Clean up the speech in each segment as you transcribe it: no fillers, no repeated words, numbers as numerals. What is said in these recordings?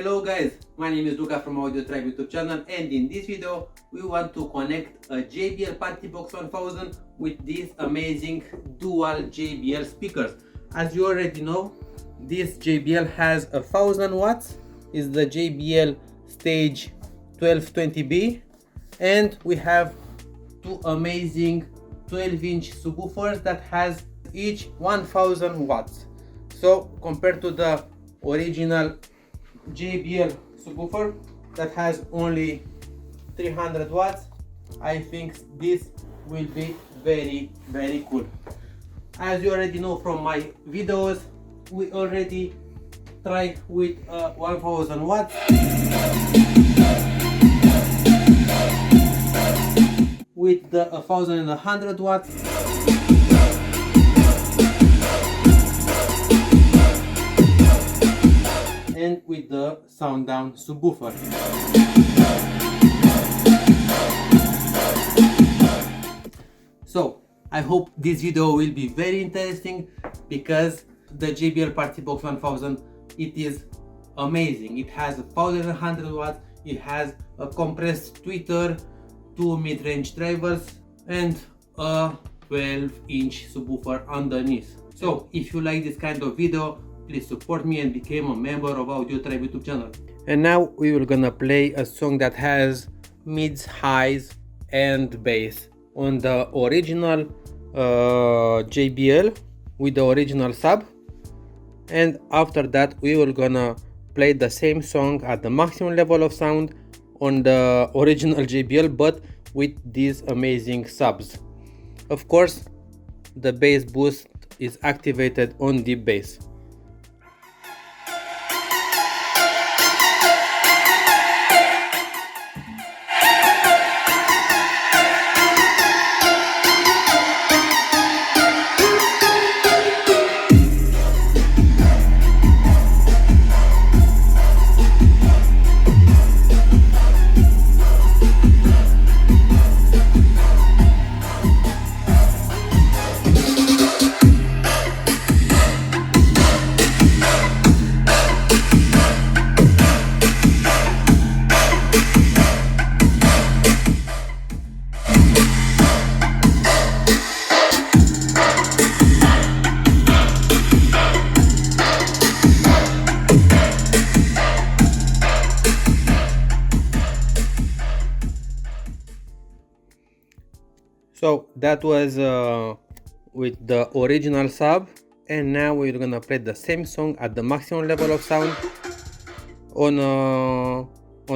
Hello guys, my name is Luca from AudioTribe YouTube channel, and in this video we want to connect a JBL Partybox 1000 with these amazing dual JBL speakers. As you already know, this JBL has 1000 watts, is the JBL Stage 1220B, and we have two amazing 12-inch subwoofers that has each 1000 watts. So compared to the original JBL subwoofer that has only 300 watts, I think this will be very cool. As you already know from my videos, we already tried with 1000 watts, with the 1100 watts, and with the sound down subwoofer. So I hope this video will be very interesting, because the JBL Partybox 1000, it is amazing. It has 1100 watts, it has a compressed tweeter, two mid-range drivers, and a 12-inch subwoofer underneath. So if you like this kind of video, please support me and become a member of AudioTribe YouTube channel. And now we will gonna play a song that has mids, highs, and bass on the original JBL with the original sub, and after that we will gonna play the same song at the maximum level of sound on the original JBL, but with these amazing subs. Of course, the bass boost is activated on the bass. So that was with the original sub, and now we're gonna play the same song at the maximum level of sound on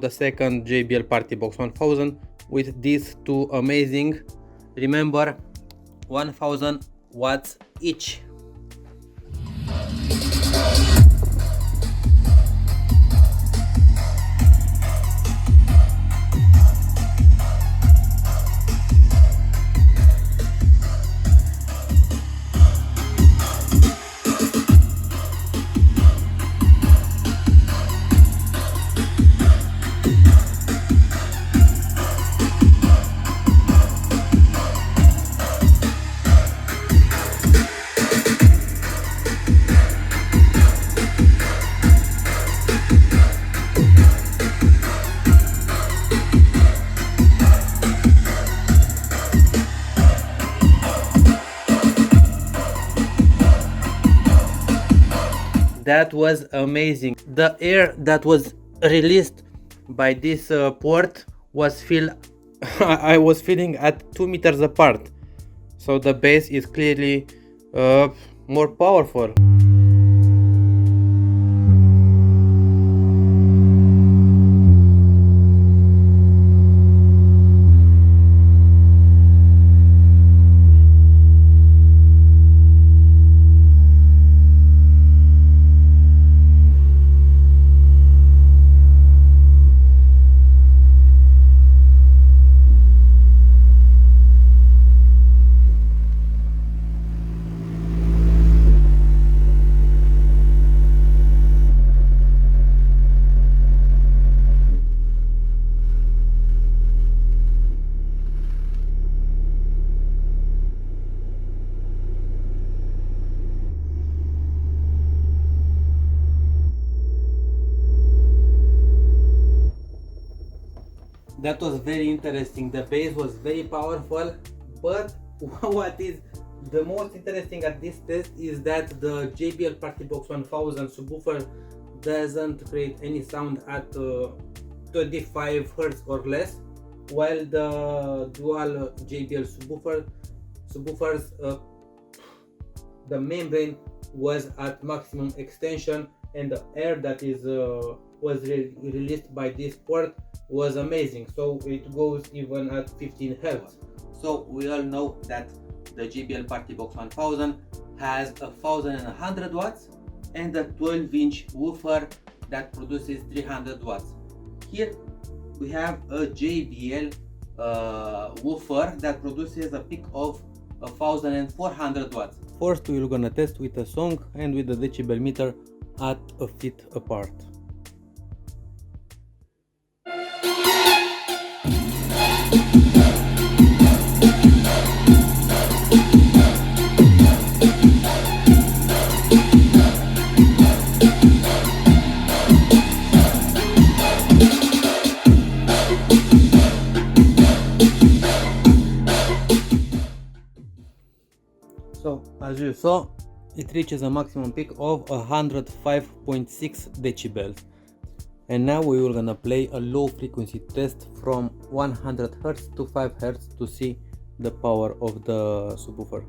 the second JBL Partybox 1000 with these two amazing, remember, 1000 watts each. That was amazing. The air that was released by this port was I was feeling at 2 meters apart. So the bass is clearly more powerful. That was very interesting. The bass was very powerful, but what is the most interesting at this test is that the JBL Partybox 1000 subwoofer doesn't create any sound at 25 Hz or less, while the dual JBL subwoofers, the membrane was at maximum extension, and the air that was released by this port was amazing, so it goes even at 15 Hz. So we all know that the JBL Partybox 1000 has 1100 watts and a 12-inch woofer that produces 300 watts. Here we have a JBL woofer that produces a peak of 1400 watts. First we're gonna test with a song and with the decibel meter at a feet apart. So as you saw, it reaches a maximum peak of 105.6 decibels. And now we are gonna play a low frequency test from 100 Hz to 5 Hz to see the power of the subwoofer.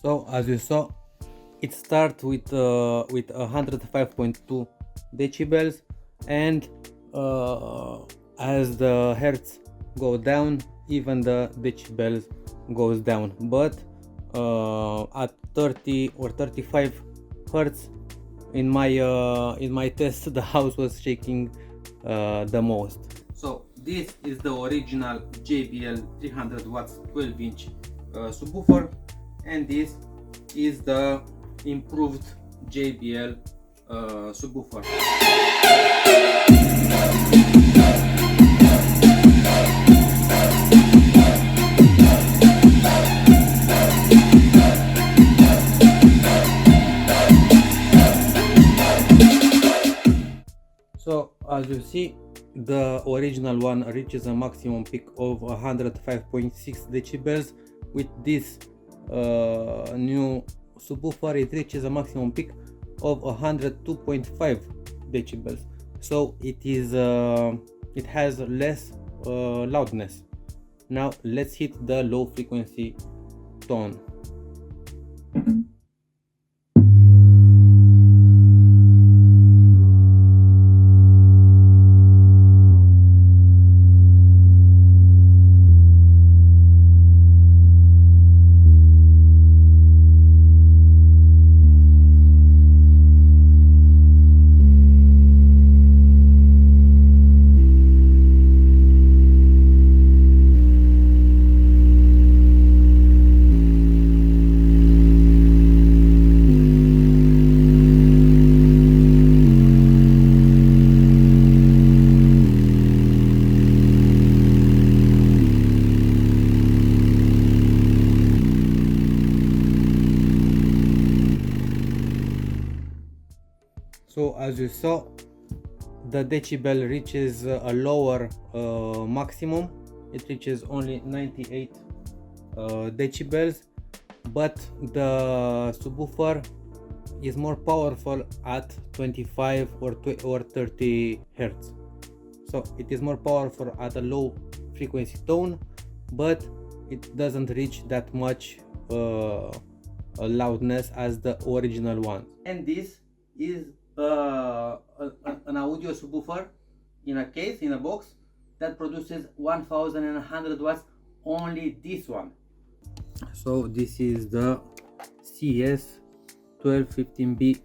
So as you saw, it starts with 105.2 decibels, and as the hertz go down, even the decibels goes down. But at 30 or 35 hertz, in my test, the house was shaking the most. So this is the original JBL 300 watts 12-inch subwoofer, and this is the improved JBL subwoofer. So as you see, the original one reaches a maximum peak of 105.6 decibels. With this new subwoofer, it reaches a maximum peak of 102.5 decibels. So it has less loudness. Now let's hit the low frequency tone. So as you saw, the decibel reaches a lower maximum. It reaches only 98 decibels, but the subwoofer is more powerful at 25 or 30 Hz. So it is more powerful at a low frequency tone, but it doesn't reach that much loudness as the original one. And this is an audio subwoofer in a case, in a box, that produces 1100 watts, only this one. So this is the CS1215B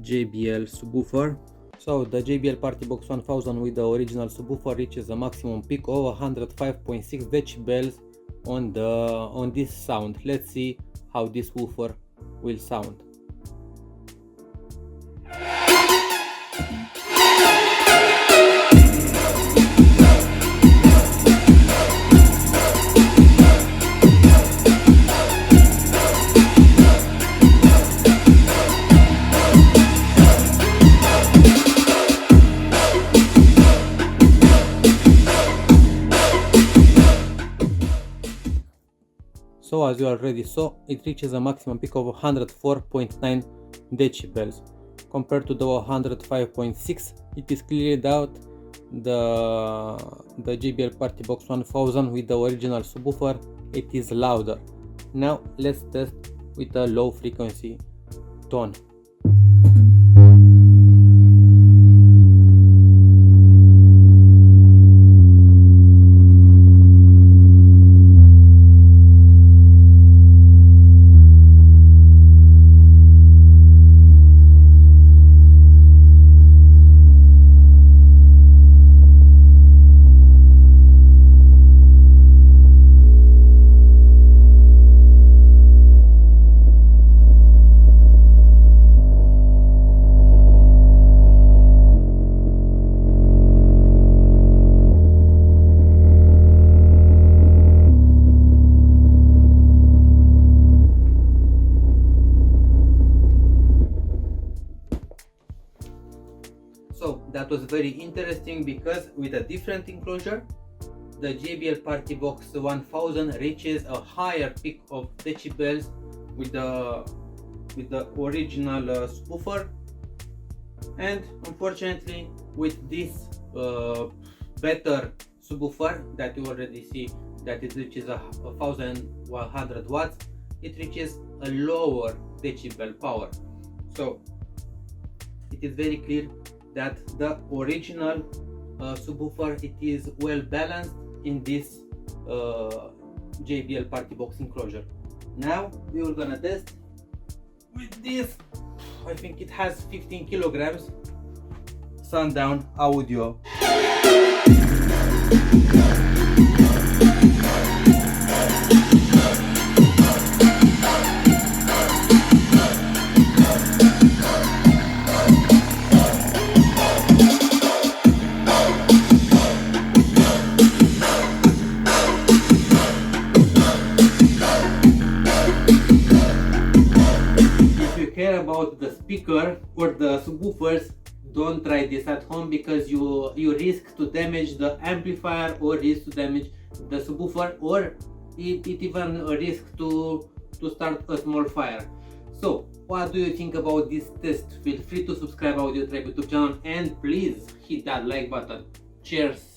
JBL subwoofer. So the JBL Partybox 1000 with the original subwoofer reaches a maximum peak of 105.6 decibels on this sound. Let's see how this woofer will sound. So as you already saw, it reaches a maximum peak of 104.9 decibels. Compared to the 105.6, it is clearly that the JBL Partybox 1000 with the original subwoofer, it is louder. Now let's test with a low frequency tone. So that was very interesting because with a different enclosure, the JBL Partybox 1000 reaches a higher peak of decibels with the original subwoofer, and unfortunately with this better subwoofer that you already see that it reaches 1100 watts, it reaches a lower decibel power. So it is very clear that the original subwoofer, it is well balanced in this JBL Partybox enclosure. Now we are gonna test with this. I think it has 15 kilograms Sundown Audio. Care about the speaker or the subwoofers, don't try this at home because you risk to damage the amplifier or risk to damage the subwoofer, or it even risk to start a small fire. So what do you think about this test? Feel free to subscribe AudioTribe YouTube channel and please hit that like button. Cheers.